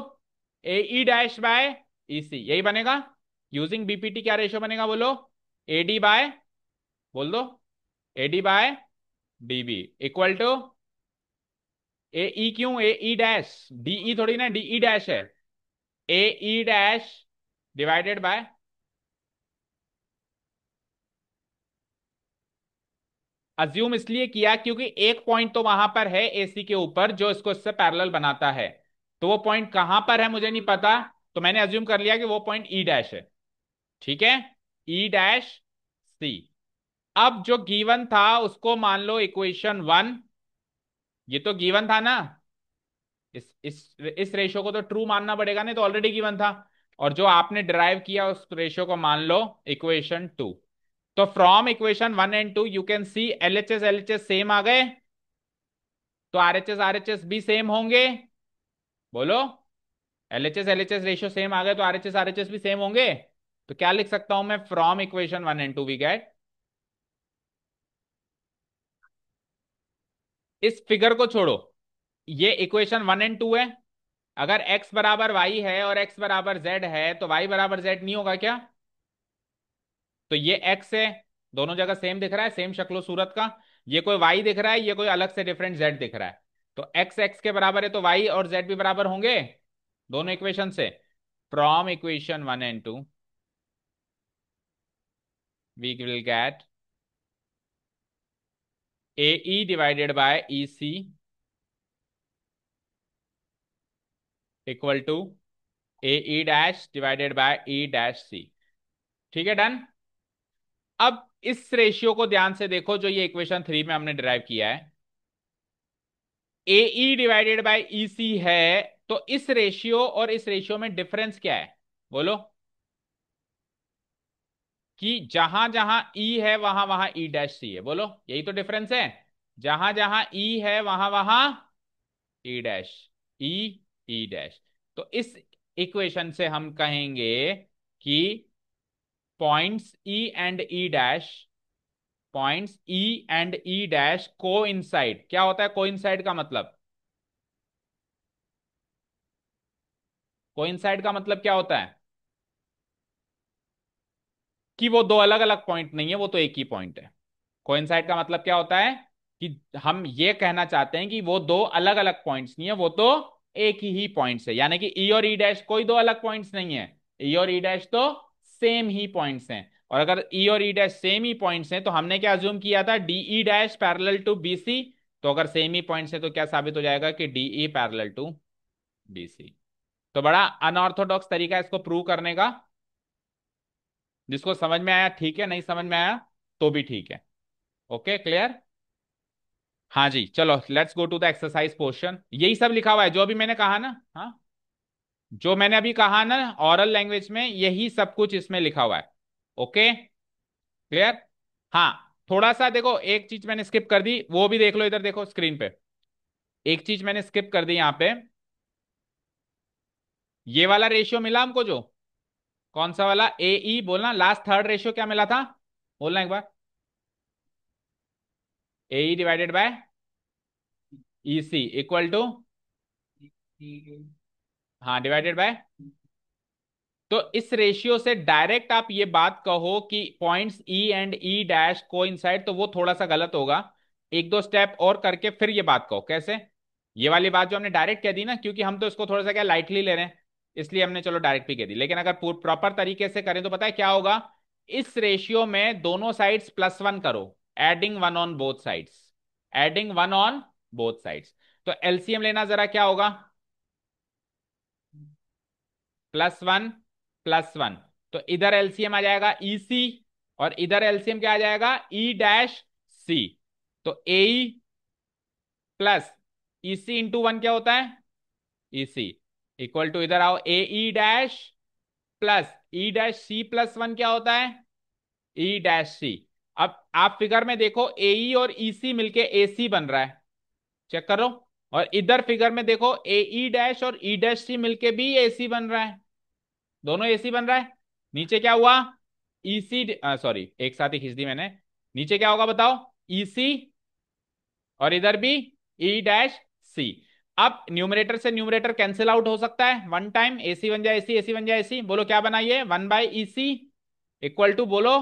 AE dash by EC, यही बनेगा। यूजिंग बीपीटी क्या रेशियो बनेगा बोलो, एडी बाय, बोल दो, AD by DB equal to A E, क्यों ए ई डैश, डीई थोड़ी ना, डीई डैश है, A E dash divided by, assume इसलिए किया क्योंकि एक पॉइंट तो वहां पर है एसी के ऊपर जो इसको इससे पैरेलल बनाता है। तो वो पॉइंट कहां पर है मुझे नहीं पता, तो मैंने अज्यूम कर लिया कि वो पॉइंट ई डैश है। ठीक है, ई डैश सी। अब जो गिवन था उसको मान लो इक्वेशन वन, ये तो गिवन था ना, इस रेशियो को तो ट्रू मानना पड़ेगा, नहीं तो ऑलरेडी गिवन था। और जो आपने डिराइव किया उस रेशियो को मान लो इक्वेशन टू। तो from equation one and two you can see LHS same आ गए, तो आरएचएस भी सेम होंगे, बोलो। एलएचएस रेशियो सेम आ गए तो आरएचएस भी सेम होंगे। तो क्या लिख सकता हूं मैं, from equation 1 and 2 we get, इस फिगर को छोड़ो, ये इक्वेशन 1 and 2 है। अगर x बराबर y है और x बराबर z है तो y बराबर z नहीं होगा क्या? तो ये x है, दोनों जगह सेम दिख रहा है, सेम शक्लो सूरत का। ये कोई y दिख रहा है, ये कोई अलग से डिफरेंट z दिख रहा है। तो x के बराबर है तो y और z भी बराबर होंगे दोनों इक्वेशन से। From equation 1 and 2 we will get AE divided by EC equal to AE dash divided by E dash C। ठीक है, डन। अब इस रेशियो को ध्यान से देखो जो ये इक्वेशन 3 में हमने डिराइव किया है। AE डिवाइडेड बाय EC है, तो इस रेशियो और इस रेशियो में डिफरेंस क्या है बोलो? कि जहां जहां E है वहां वहां E डैश C है, बोलो यही तो डिफरेंस है। जहां जहां E है वहां वहां E dash, E E dash. तो इस इक्वेशन से हम कहेंगे कि points E and E dash, points E and E dash coincide. क्या होता है कोइंसाइड का मतलब? कोइंसाइड का मतलब क्या होता है? कि वो दो अलग अलग पॉइंट नहीं है, वो तो एक ही पॉइंट है। कोइंसाइड का मतलब क्या होता है? कि हम ये कहना चाहते हैं कि वो दो अलग अलग पॉइंट्स नहीं है, वो तो एक ही पॉइंट्स है। यानी कि ई और ई डैश कोई दो अलग पॉइंट्स नहीं है, ई और ई डैश तो सेम ही पॉइंट्स हैं। और अगर ई और ई डैश सेम ही पॉइंट्स हैं तो हमने क्या अज्यूम किया था, DE dash parallel to BC. तो अगर सेम ही पॉइंट्स है तो क्या साबित हो जाएगा कि डीई पैरेलल टू बीसी। तो बड़ा अनऑर्थोडॉक्स तरीका है इसको प्रूव करने का। जिसको समझ में आया ठीक है, नहीं समझ में आया तो भी ठीक है। Okay, clear? हाँ जी, चलो let's go to the exercise portion. यही सब लिखा हुआ है जो अभी मैंने कहा ना, हाँ, जो मैंने अभी कहा ना ऑरल लैंग्वेज में, यही सब कुछ इसमें लिखा हुआ है। Okay, clear? हाँ, थोड़ा सा देखो, एक चीज मैंने स्किप कर दी, वो भी देख लो, इधर देखो स्क्रीन पे। एक चीज मैंने स्किप कर दी यहाँ पे। ये वाला रेशियो मिला हमको जो, कौन सा वाला? ए ई बोलना, लास्ट थर्ड रेशियो क्या मिला था, बोलना एक बार। A E divided by E C equal to, हाँ, डिवाइडेड बाय। तो इस रेशियो से डायरेक्ट आप ये बात कहो कि points E and E dash coincide, तो वो थोड़ा सा गलत होगा। एक दो स्टेप और करके फिर ये बात कहो। कैसे? ये वाली बात जो हमने डायरेक्ट कह दी ना, क्योंकि हम तो इसको थोड़ा सा क्या लाइटली ले रहे हैं, इसलिए हमने चलो डायरेक्ट भी कह दी। लेकिन अगर प्रॉपर तरीके से करें तो पता है क्या होगा? इस रेशियो में दोनों साइड्स +1 करो, adding one on both sides, adding one on both sides. तो एलसीएम लेना जरा, क्या होगा? +1 +1। तो इधर एलसीएम आ जाएगा EC, और इधर एलसीएम क्या आ जाएगा, E डैश C। तो AE प्लस EC × 1 क्या होता है, EC, इक्वल टू, इधर आओ, AE dash plus E dash C +1 क्या होता है, E डैश C। अब आप फिगर में देखो, AE और EC मिलके AC बन रहा है, चेक करो। और इधर फिगर में देखो, AE डैश और E डैश C मिलके भी AC बन रहा है, दोनों एसी बन रहा है। नीचे क्या हुआ, ईसी, सॉरी एक साथ ही खींच दी मैंने। नीचे क्या होगा बताओ, ईसी, और इधर भी ई डैश सी। अब न्यूमरेटर से न्यूमरेटर कैंसिल आउट हो सकता है, वन टाइम एसी बन जाए एसी, एसी बन जाए एसी। बोलो क्या बनाइए, 1/EC इक्वल टू, बोलो।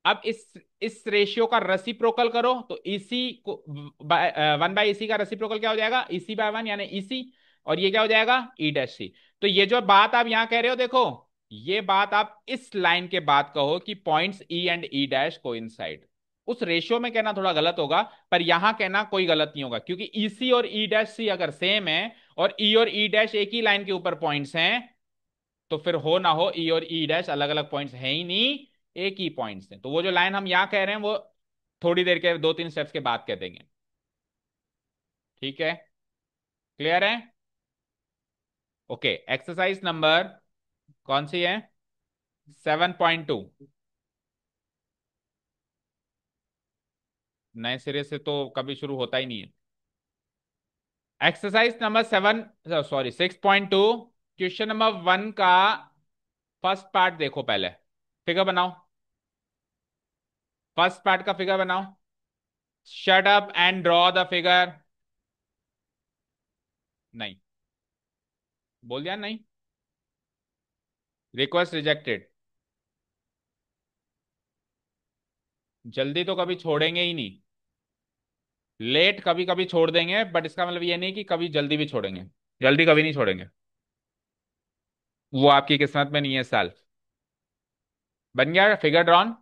अब इस रेशियो का रेसिप्रोकल करो, तो ईसी को 1/EC का रेसिप्रोकल क्या हो जाएगा, EC/1 यानी EC। और ये क्या हो जाएगा, E डैश C। तो ये जो बात आप यहां कह रहे हो, देखो, ये बात आप इस लाइन के बाद कहो कि points E and E dash coincide. उस रेशियो में कहना थोड़ा गलत होगा, पर यहां कहना कोई गलत नहीं होगा, क्योंकि EC और E डैश C अगर सेम है और E और E डैश एक ही लाइन के ऊपर पॉइंट्स हैं, तो फिर हो ना हो ई और ई डैश अलग अलग पॉइंट्स है ही नहीं, एक ही पॉइंट्स हैं। तो वो जो लाइन हम यहां कह रहे हैं वो थोड़ी देर के 2-3 स्टेप्स के बाद कह देंगे। ठीक है, क्लियर है? ओके, एक्सरसाइज नंबर कौन सी है, 7.2। नए सिरे से तो कभी शुरू होता ही नहीं है। Exercise number 7, sorry 6.2, question number 1 का फर्स्ट पार्ट देखो पहले। फिगर बनाओ, फर्स्ट पार्ट का फिगर बनाओ। Shut up and draw the figure. नहीं, बोल दिया नहीं। Request rejected. जल्दी तो कभी छोड़ेंगे ही नहीं। लेट कभी कभी छोड़ देंगे, बट इसका मतलब ये नहीं कि कभी जल्दी भी छोड़ेंगे। जल्दी कभी नहीं छोड़ेंगे। वो आपकी किस्मत में नहीं है इस साल। बन गया फिगर ड्रॉन।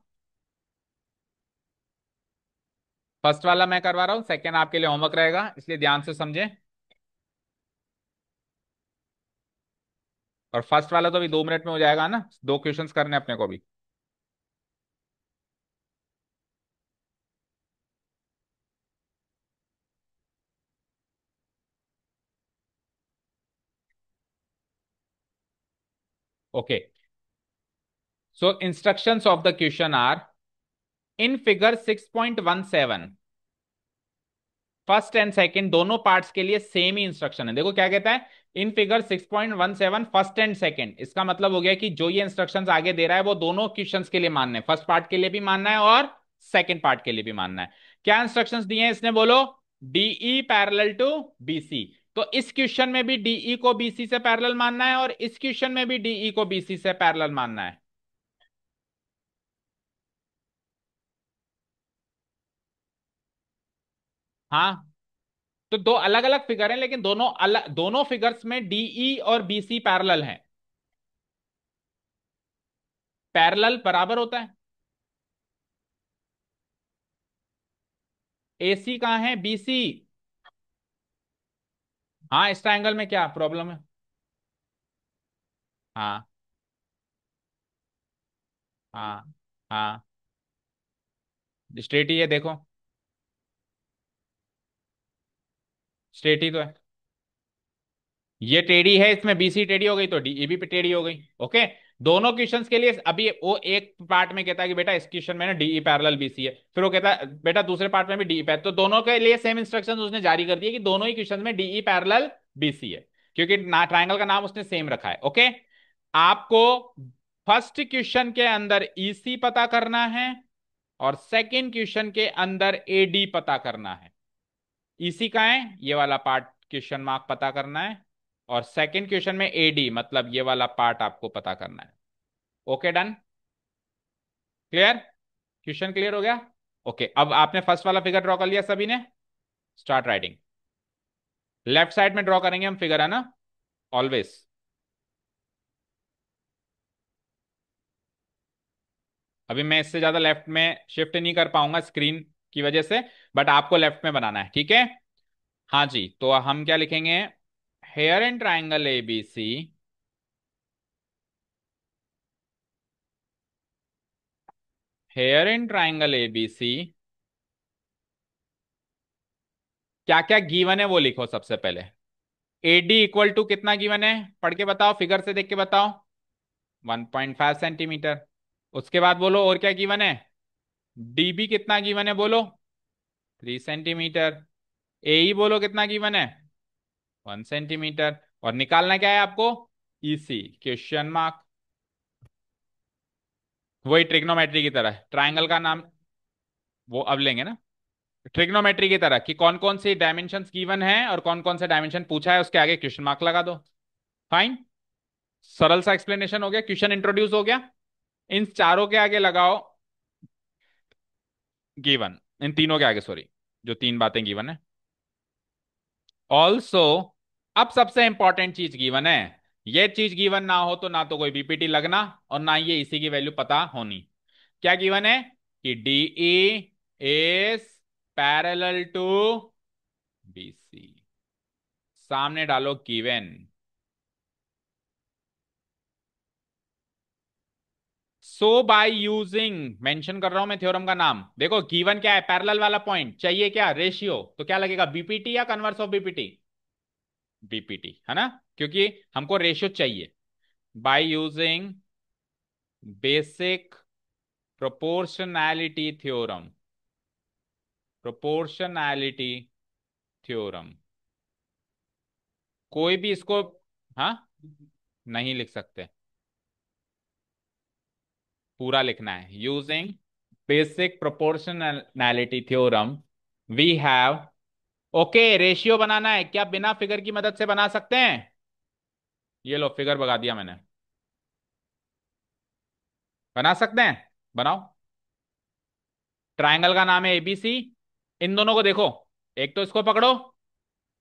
फर्स्ट वाला मैं करवा रहा हूँ, सेकंड आपके लिए होमवर्क रहेगा, इसलिए ध्यान से समझें। और फर्स्ट वाला तो अभी 2 मिनट में हो जाएगा ना, 2 क्वेश्चंस करने अपने को भी। Okay, so instructions of the question are, in figure 6.17 first and second दोनों पार्ट्स के लिए सेम ही इंस्ट्रक्शन है। देखो क्या कहता है, इन फिगर 6.17 फर्स्ट एंड सेकंड। इसका मतलब हो गया कि जो ये इंस्ट्रक्शंस आगे दे रहा है वो दोनों क्वेश्चंस के लिए मानना है, फर्स्ट पार्ट के लिए भी मानना है और सेकंड पार्ट के लिए भी मानना है। क्या इंस्ट्रक्शंस दिए हैं इसने, बोलो। DE parallel to BC. तो इस क्वेश्चन में भी डीई को बीसी से पैरेलल मानना है और इस क्वेश्चन में भी डीई को बीसी से पैरेलल मानना है। हाँ, तो दो अलग अलग फिगर हैं, लेकिन दोनों अलग, दोनों फिगर्स में डीई और बीसी पैरेलल हैं। पैरेलल बराबर होता है। एसी कहाँ है, बीसी। हाँ, इस ट्रायंगल में क्या प्रॉब्लम है। हाँ हाँ हाँ, स्ट्रेट ही है देखो। स्ट्रेट ही तो है। ये टेढ़ी है, इसमें बीसी टेढ़ी हो गई तो डीई भी टेढ़ी हो गई। ओके, दोनों क्वेश्चंस के लिए अभी वो एक पार्ट में कहता है कि बेटा इस क्वेश्चन में ना डीई पैरेलल बीसी है, फिर वो कहता है बेटा दूसरे पार्ट में भी डीई पैरेलल, तो दोनों के लिए सेम इंस्ट्रक्शंस उसने जारी कर दिए कि दोनों ही क्वेश्चन में डीई पैरेलल बीसी है, क्योंकि ट्राइंगल का नाम उसने सेम रखा है। ओके, आपको फर्स्ट क्वेश्चन के अंदर ईसी पता करना है और सेकंड क्वेश्चन के अंदर एडी पता करना है। ईसी का है ये वाला पार्ट, क्वेश्चन मार्क पता करना है, और सेकंड क्वेश्चन में एडी मतलब ये वाला पार्ट आपको पता करना है। Okay, done. Clear, question clear हो गया। ओके, अब आपने फर्स्ट वाला फिगर ड्रॉ कर लिया सभी ने। Start writing. लेफ्ट साइड में ड्रॉ करेंगे हम फिगर, है ना, ऑलवेज। अभी मैं इससे ज्यादा लेफ्ट में शिफ्ट नहीं कर पाऊंगा स्क्रीन की वजह से, बट आपको लेफ्ट में बनाना है, ठीक है। हाँ जी, तो हम क्या लिखेंगे, here and triangle ABC, here and triangle ABC, क्या क्या गिवन है वो लिखो सबसे पहले। एडी इक्वल टू कितना गिवन है, पढ़ के बताओ, फिगर से देख के बताओ। 1.5 सेंटीमीटर। उसके बाद बोलो और क्या गिवन है। डीबी कितना गिवन है बोलो, 3 सेंटीमीटर। एई बोलो कितना गिवन है, 1 सेंटीमीटर। और निकालना क्या है आपको, ईसी, क्वेश्चन मार्क। वही ट्रिग्नोमेट्री की तरह, ट्राइंगल का नाम वो अब लेंगे ना। ट्रिग्नोमेट्री की तरह कि कौन कौन सी डायमेंशंस गिवन है और कौन कौन से डायमेंशन पूछा है, उसके आगे क्वेश्चन मार्क लगा दो। फाइन, सरल सा एक्सप्लेनेशन हो गया, क्वेश्चन इंट्रोड्यूस हो गया। इन चारों के आगे लगाओ गिवन, इन तीनों के आगे, सॉरी, जो तीन बातें गिवन है। ऑल्सो, अब सबसे इंपॉर्टेंट चीज गिवन है। ये चीज गिवन ना हो तो ना तो कोई बीपीटी लगना और ना ये इसी की वैल्यू पता होनी। क्या गिवन है कि DE is parallel to BC. सामने डालो given. So by using, mention कर रहा हूं मैं थ्योरम का नाम, देखो गिवन क्या है, पैरेलल वाला पॉइंट चाहिए, क्या रेशियो, तो क्या लगेगा, बीपीटी या कन्वर्स ऑफ बीपीटी। बीपीटी है ना, क्योंकि हमको रेशियो चाहिए। By using basic proportionality theorem, proportionality theorem, कोई भी इसको, हाँ, नहीं लिख सकते, पूरा लिखना है। Using basic proportionality theorem we have, okay, ratio बनाना है क्या, बिना फिगर की मदद से बना सकते हैं? ये लो, फिगर भगा दिया मैंने। बना सकते हैं, बनाओ। ट्रायंगल का नाम है एबीसी। इन दोनों को देखो, एक तो इसको पकड़ो,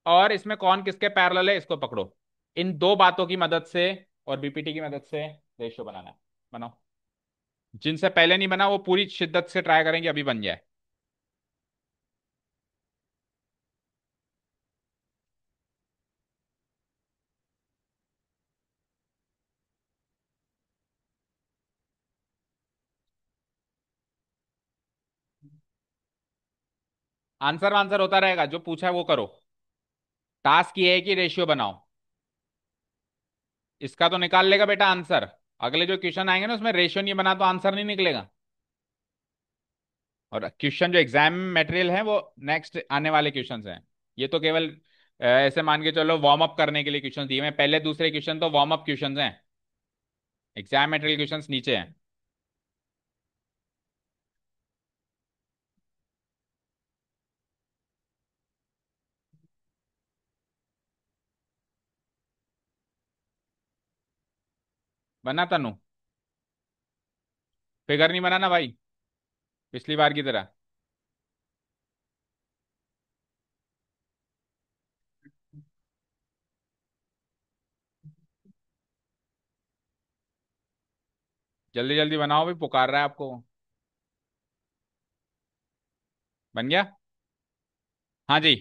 और इसमें कौन किसके पैरेलल है इसको पकड़ो। इन दो बातों की मदद से और बीपीटी की मदद से रेशियो बनाना है। बनाओ। जिनसे पहले नहीं बना वो पूरी शिद्दत से ट्राई करेंगे अभी बन जाए। आंसर आंसर होता रहेगा, जो पूछा है वो करो। टास्क ये है कि रेशियो बनाओ। इसका तो निकाल लेगा बेटा आंसर। अगले जो क्वेश्चन आएंगे ना उसमें रेशियो नहीं बना तो आंसर नहीं निकलेगा। और क्वेश्चन जो एग्जाम मटेरियल है वो नेक्स्ट आने वाले क्वेश्चंस हैं। ये तो केवल ऐसे मान के चलो वार्म अप करने के लिए क्वेश्चन दिए हैं, पहले दूसरे क्वेश्चन तो वार्म अप क्वेश्चंस हैं। एग्जाम मटेरियल क्वेश्चंस नीचे हैं। बना तनु, फिगर नहीं बनाना भाई, पिछली बार की तरह। जल्दी जल्दी बनाओ भाई, पुकार रहा है आपको। बन गया? हाँ जी।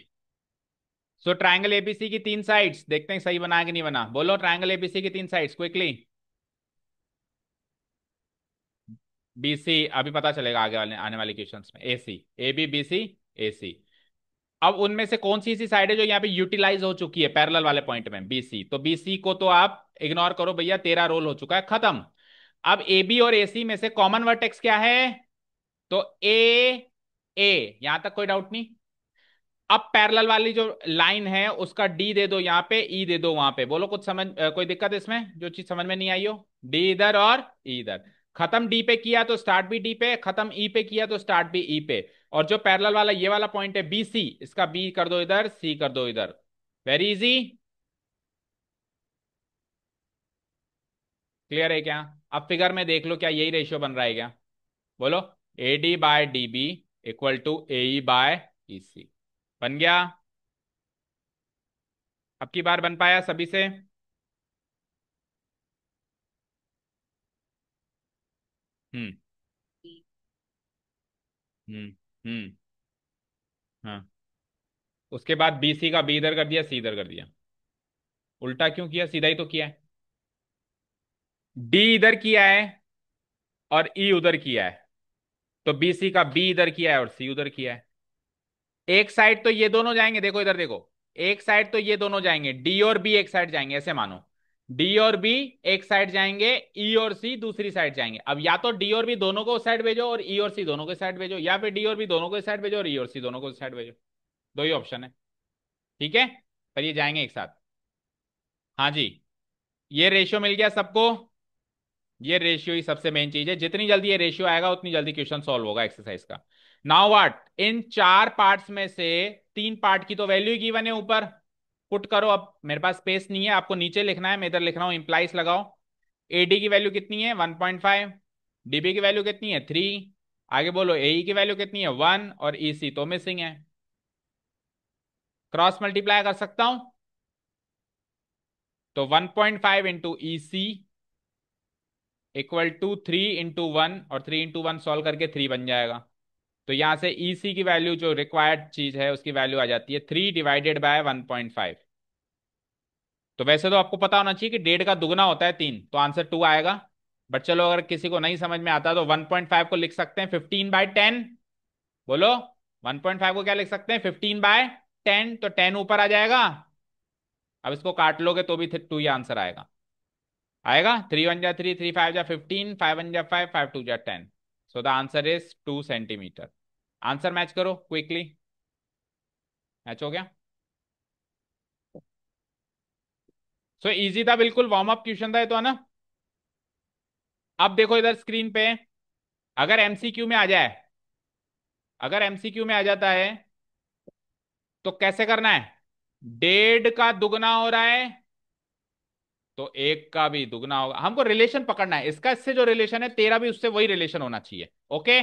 सो ट्रायंगल एबीसी की तीन साइड्स देखते हैं सही बना है कि नहीं बना, बोलो ट्रायंगल एबीसी की तीन साइड्स क्विकली। बीसी अभी पता चलेगा आगे वाले आने वाले क्वेश्चंस में। AC, A B B C, A C. अब उनमें से कौन सी ऐसी साइड है जो यहाँ पे यूटिलाइज हो चुकी है पैरेलल वाले पॉइंट में, बीसी, तो बीसी को तो आप इग्नोर करो भैया, तेरा रोल हो चुका है खत्म। अब ए बी और एसी में से कॉमन वर्टेक्स क्या है? तो ए यहां तक कोई डाउट नहीं। अब पैरेलल वाली जो लाइन है उसका डी दे दो यहाँ पे, ई दे दो वहां पे, बोलो कुछ समझ कोई दिक्कत है इसमें, जो चीज समझ में नहीं आई हो? डी इधर और ई इधर। खत्म डी पे किया तो स्टार्ट भी डी पे, खत्म ई पे किया तो स्टार्ट भी ई पे। और जो पैरेलल वाला ये वाला पॉइंट है बी सी, इसका बी कर दो इधर, सी कर दो इधर। Very easy. क्लियर है क्या? अब फिगर में देख लो, क्या यही रेशियो बन रहा है क्या? बोलो। A D by D B equal to A E by E C. बन गया? अब की बार बन पाया सभी से? हम्म। हम्म। हम्म। हाँ। उसके बाद बी सी का बी इधर कर दिया, सी इधर कर दिया। उल्टा क्यों किया, सीधा ही तो किया है। डी इधर किया है और ई उधर किया है, तो बी सी का बी इधर किया है और सी उधर किया है। एक साइड तो ये दोनों जाएंगे, देखो इधर देखो। एक साइड तो ये दोनों जाएंगे, डी और बी एक साइड जाएंगे, ऐसे मानो। डी और बी एक साइड जाएंगे, ई और सी दूसरी साइड जाएंगे। अब या तो डी और बी दोनों को उस साइड भेजो और ई और सी दोनों को इस साइड भेजो, या फिर डी और बी दोनों को इस साइड भेजो और ई और सी दोनों को इस साइड भेजो। दो ही ऑप्शन है। ठीक है, पर ये जाएंगे एक साथ। हाँ जी। ये रेशियो मिल गया सबको। ये रेशियो ही सबसे मेन चीज है, जितनी जल्दी ये रेशियो आएगा उतनी जल्दी क्वेश्चन सॉल्व होगा एक्सरसाइज का। नाउ व्हाट, इन चार पार्ट्स में से तीन पार्ट की तो वैल्यू गिवन है ऊपर। पुट करो, अब मेरे पास स्पेस नहीं है, आपको नीचे लिखना है, मैं इधर लिख रहा हूं, इंप्लाइज लगाओ। एडी की वैल्यू कितनी है? 1.5। डीबी की वैल्यू कितनी है? 3। आगे बोलो एई की वैल्यू कितनी है? 1। और ईसी तो मिसिंग है। क्रॉस मल्टीप्लाई कर सकता हूं, तो 1.5 into E C equal to 3 into 1, और 3 इंटू 1 सॉल्व करके 3 बन जाएगा। तो यहां से ई सी की वैल्यू जो रिक्वायर्ड चीज है उसकी वैल्यू आ जाती है 3 डिवाइडेड बाय 1.5। तो वैसे तो आपको पता होना चाहिए कि 1.5 का दुगना होता है 3, तो आंसर 2 आएगा। बट चलो अगर किसी को नहीं समझ में आता तो 1.5 को लिख सकते हैं 15/10। बोलो। 1.5 को क्या लिख सकते हैं? 15/10, तो 10 ऊपर आ जाएगा। अब इसको काट लोगे तो भी 2 ही आंसर आएगा। आएगा 3 1 जा 3, 3 5 जा 15, 5 1 जा 5, 5 2 जा 10। So the answer is 2 centimetre. Answer match करो क्विकली। मैच हो गया? सो इजी था बिल्कुल, वार्म अप क्वेश्चन था ये तो, है ना। अब देखो इधर स्क्रीन पे, अगर एमसीक्यू में आ जाए, अगर एमसीक्यू में आ जाता है तो कैसे करना है। 1.5 का दुगना हो रहा है तो 1 का भी दुगना होगा, हमको रिलेशन पकड़ना है इसका, इससे जो रिलेशन है तेरा भी उससे वही रिलेशन होना चाहिए। ओके।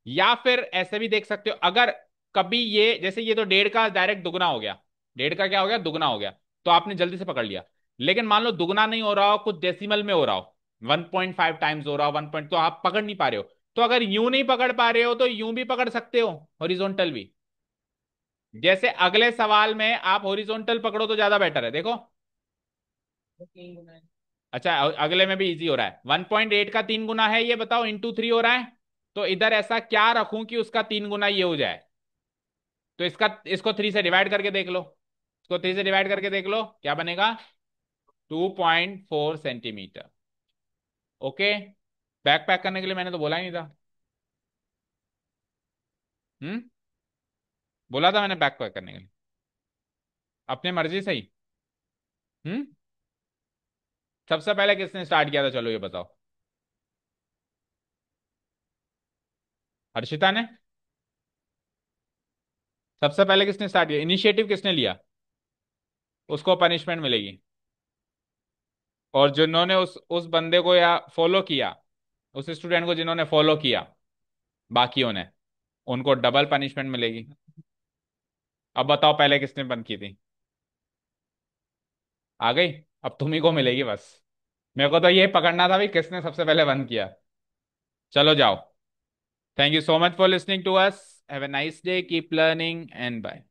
या फिर ऐसे भी देख सकते हो, अगर कभी ये जैसे ये तो 1.5 का डायरेक्ट दुगना हो गया, 1.5 का क्या हो गया, दुगना हो गया, तो आपने जल्दी से पकड़ लिया। लेकिन मान लो दुगना नहीं हो रहा हो, कुछ डेसिमल में हो रहा हो, 1.5 टाइम्स हो रहा हो, 1 पॉइंट, तो आप पकड़ नहीं पा रहे हो। तो अगर यूं नहीं पकड़ पा रहे हो तो यूं भी पकड़ सकते हो, हॉरिजॉन्टल भी। जैसे अगले सवाल में आप हॉरिजॉन्टल पकड़ो तो ज्यादा बेटर है, देखो। अच्छा, अगले में भी इजी हो रहा है, 1.8 का 3 गुना है ये बताओ, इंटू 3 हो रहा है। तो इधर ऐसा क्या रखूं कि उसका 3 गुना ये हो जाए। तो इसका, इसको 3 से डिवाइड करके देख लो, इसको 3 से डिवाइड करके देख लो क्या बनेगा, 2.4 सेंटीमीटर। ओके। बैक पैक करने के लिए मैंने तो बोला ही नहीं था। हम्म। बोला था मैंने बैक पैक करने के लिए, अपने मर्जी से ही। हम्म। सबसे पहले किसने स्टार्ट किया था, चलो ये बताओ। हर्षिता ने। सबसे पहले किसने स्टार्ट किया, इनिशिएटिव किसने लिया, उसको पनिशमेंट मिलेगी। और जिन्होंने उस बंदे को या फॉलो किया, उस स्टूडेंट को जिन्होंने फॉलो किया, बाकियों ने, उनको डबल पनिशमेंट मिलेगी। अब बताओ पहले किसने बंद की थी। आ गई। अब तुम्ही को मिलेगी बस। मेरे को तो ये पकड़ना था भी किसने सबसे पहले बंद किया। चलो जाओ। Thank you so much for listening to us, have a nice day, keep learning and bye.